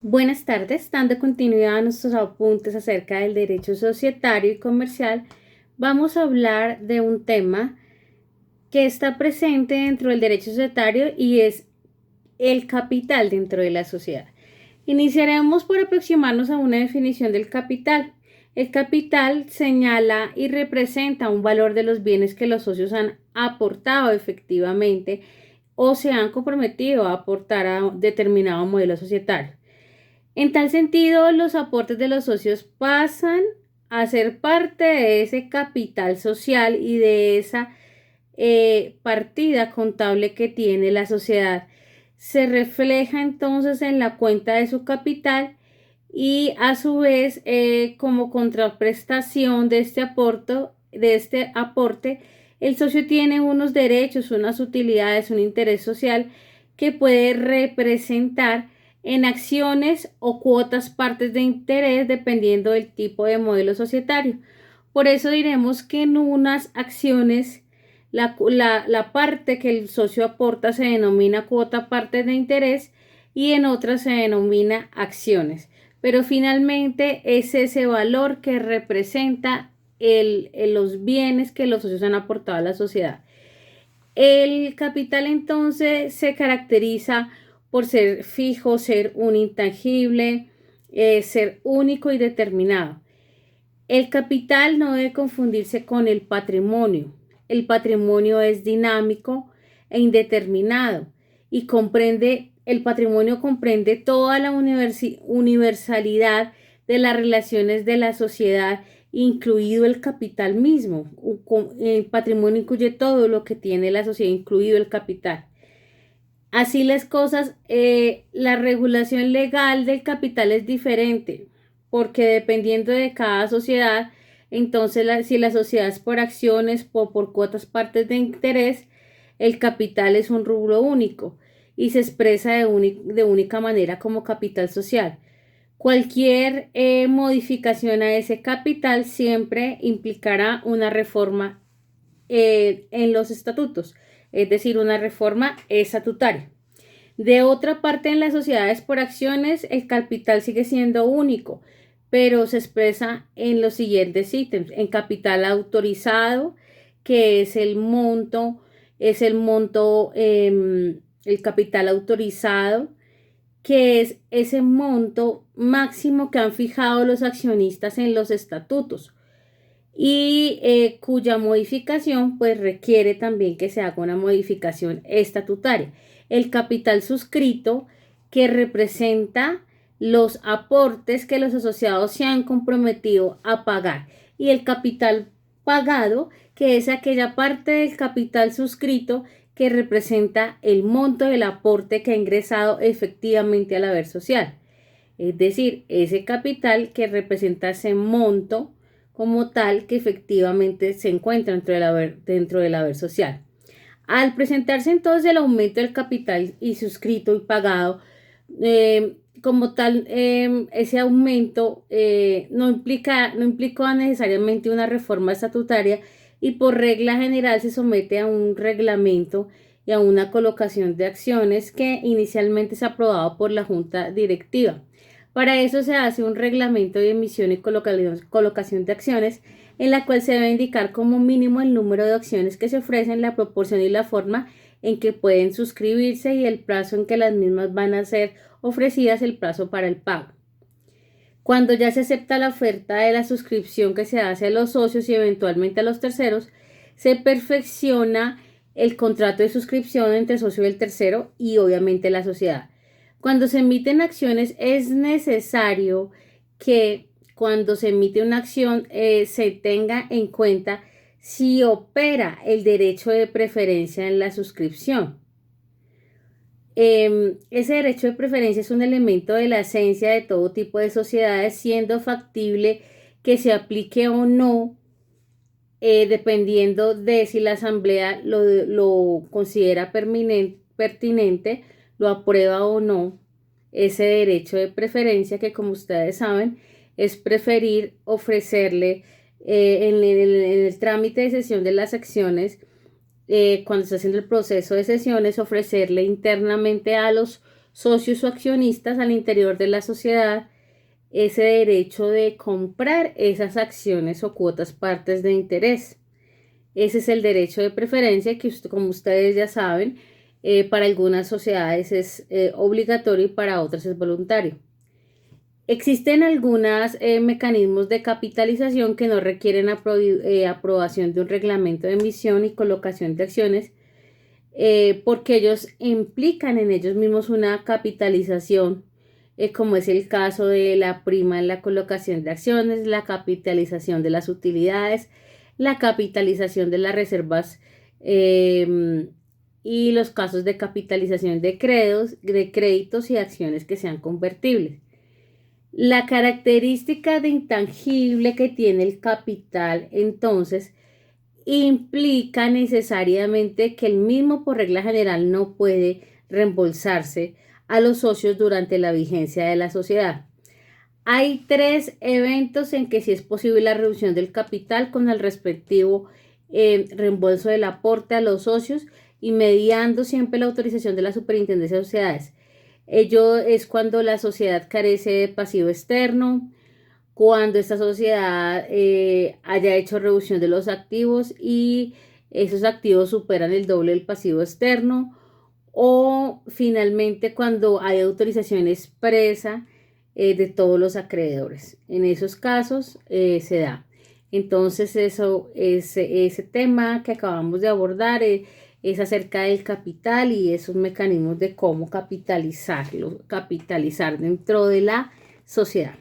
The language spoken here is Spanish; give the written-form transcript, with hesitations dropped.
Buenas tardes, dando continuidad a nuestros apuntes acerca del derecho societario y comercial, vamos a hablar de un tema que está presente dentro del derecho societario y es el capital dentro de la sociedad. Iniciaremos por aproximarnos a una definición del capital. El capital señala y representa un valor de los bienes que los socios han aportado efectivamente o se han comprometido a aportar a determinado modelo societario. En tal sentido, los aportes de los socios pasan a ser parte de ese capital social y de esa partida contable que tiene la sociedad. Se refleja entonces en la cuenta de su capital y a su vez como contraprestación de este aporte, el socio tiene unos derechos, unas utilidades, un interés social que puede representar en acciones o cuotas partes de interés dependiendo del tipo de modelo societario. Por eso diremos que en unas acciones la parte que el socio aporta se denomina cuota partes de interés y en otras se denomina acciones. Pero finalmente es ese valor que representa los bienes que los socios han aportado a la sociedad. El capital entonces se caracteriza por ser fijo, ser un intangible, ser único y determinado. El capital no debe confundirse con el patrimonio. El patrimonio es dinámico e indeterminado y el patrimonio comprende toda la universalidad de las relaciones de la sociedad, incluido el capital mismo. El patrimonio incluye todo lo que tiene la sociedad, incluido el capital. Así las cosas, la regulación legal del capital es diferente, porque dependiendo de cada sociedad, entonces si la sociedad es por acciones o por cuotas partes de interés, el capital es un rubro único y se expresa de única manera como capital social. Cualquier modificación a ese capital siempre implicará una reforma en los estatutos, es decir, una reforma estatutaria. De otra parte, en las sociedades por acciones, el capital sigue siendo único, pero se expresa en los siguientes ítems: en capital autorizado, que es el monto, el capital autorizado, que es ese monto máximo que han fijado los accionistas en los estatutos y cuya modificación pues requiere también que se haga una modificación estatutaria. El capital suscrito, que representa los aportes que los asociados se han comprometido a pagar, y el capital pagado, que es aquella parte del capital suscrito que representa el monto del aporte que ha ingresado efectivamente al haber social. Es decir, ese capital que representa ese monto como tal que efectivamente se encuentra dentro del haber social. Al presentarse entonces el aumento del capital y suscrito y pagado, como tal, ese aumento no implicó necesariamente una reforma estatutaria y por regla general se somete a un reglamento y a una colocación de acciones que inicialmente es aprobado por la Junta Directiva. Para eso se hace un reglamento de emisión y colocación de acciones, en la cual se debe indicar como mínimo el número de acciones que se ofrecen, la proporción y la forma en que pueden suscribirse y el plazo en que las mismas van a ser ofrecidas, el plazo para el pago. Cuando ya se acepta la oferta de la suscripción que se hace a los socios y eventualmente a los terceros, se perfecciona el contrato de suscripción entre el socio y el tercero y obviamente la sociedad. Cuando se emiten acciones es necesario que cuando se emite una acción se tenga en cuenta si opera el derecho de preferencia en la suscripción. Ese derecho de preferencia es un elemento de la esencia de todo tipo de sociedades, siendo factible que se aplique o no, dependiendo de si la asamblea lo considera pertinente, lo aprueba o no. Ese derecho de preferencia que, como ustedes saben, es preferir ofrecerle en el trámite de cesión de las acciones, cuando está haciendo el proceso de sesiones, ofrecerle internamente a los socios o accionistas al interior de la sociedad ese derecho de comprar esas acciones o cuotas partes de interés. Ese es el derecho de preferencia que, como ustedes ya saben, para algunas sociedades es obligatorio y para otras es voluntario. Existen algunos mecanismos de capitalización que no requieren aprobación de un reglamento de emisión y colocación de acciones, porque ellos implican en ellos mismos una capitalización, como es el caso de la prima en la colocación de acciones, la capitalización de las utilidades, la capitalización de las reservas y los casos de capitalización de créditos y acciones que sean convertibles. La característica de intangible que tiene el capital, entonces, implica necesariamente que el mismo, por regla general, no puede reembolsarse a los socios durante la vigencia de la sociedad. Hay 3 eventos en que sí es posible la reducción del capital con el respectivo reembolso del aporte a los socios y mediando siempre la autorización de la Superintendencia de Sociedades. Ello es cuando la sociedad carece de pasivo externo, cuando esta sociedad haya hecho reducción de los activos y esos activos superan el doble del pasivo externo, o finalmente cuando hay autorización expresa de todos los acreedores. En esos casos se da. Entonces ese tema que acabamos de abordar es acerca del capital y esos mecanismos de cómo capitalizar dentro de la sociedad.